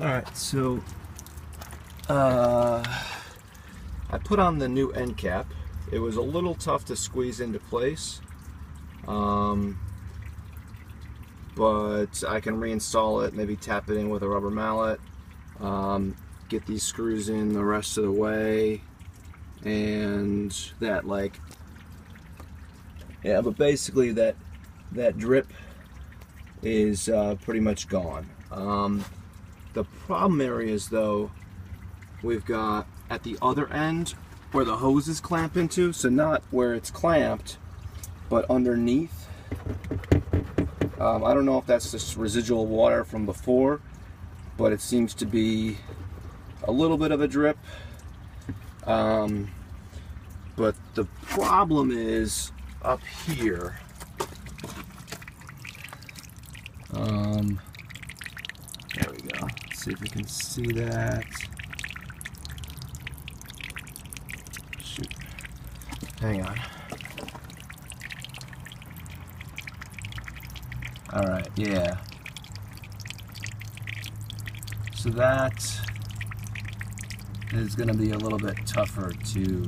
Alright, so I put on the new end cap. It was a little tough to squeeze into place, but I can reinstall it, maybe tap it in with a rubber mallet, get these screws in the rest of the way, and that, like, yeah, but basically that drip is pretty much gone. The problem areas, though, we've got at the other end where the hoses clamp into, so not where it's clamped, but underneath. I don't know if that's just residual water from before, but it seems to be a little bit of a drip. But the problem is up here. There we go. Let's see if we can see that. Shoot. Hang on. Alright, yeah. So that is going to be a little bit tougher to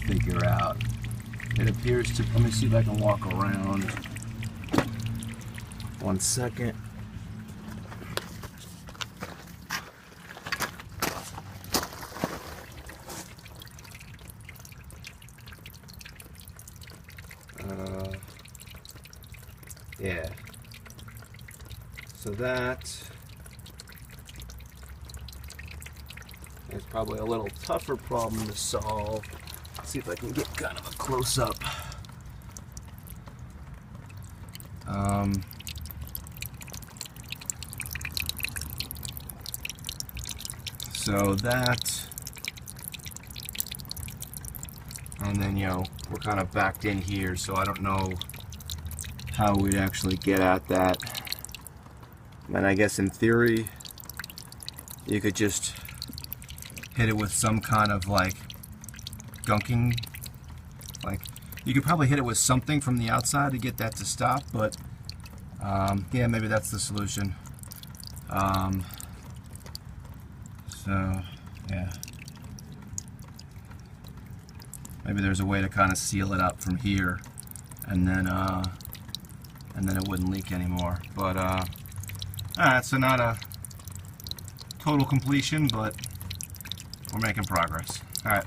figure out. It appears to, let me see if I can walk around. 1 second. Yeah. So that is probably a little tougher problem to solve. Let's see if I can get kind of a close-up. So that, and then, you know, we're kind of backed in here, so I don't know how we'd actually get at that. And I guess in theory, you could just hit it with some kind of, like, gunking. Like, you could probably hit it with something from the outside to get that to stop, but yeah, maybe that's the solution. So yeah, maybe there's a way to kind of seal it up from here, and then it wouldn't leak anymore. But alright, so not a total completion, but we're making progress. Alright.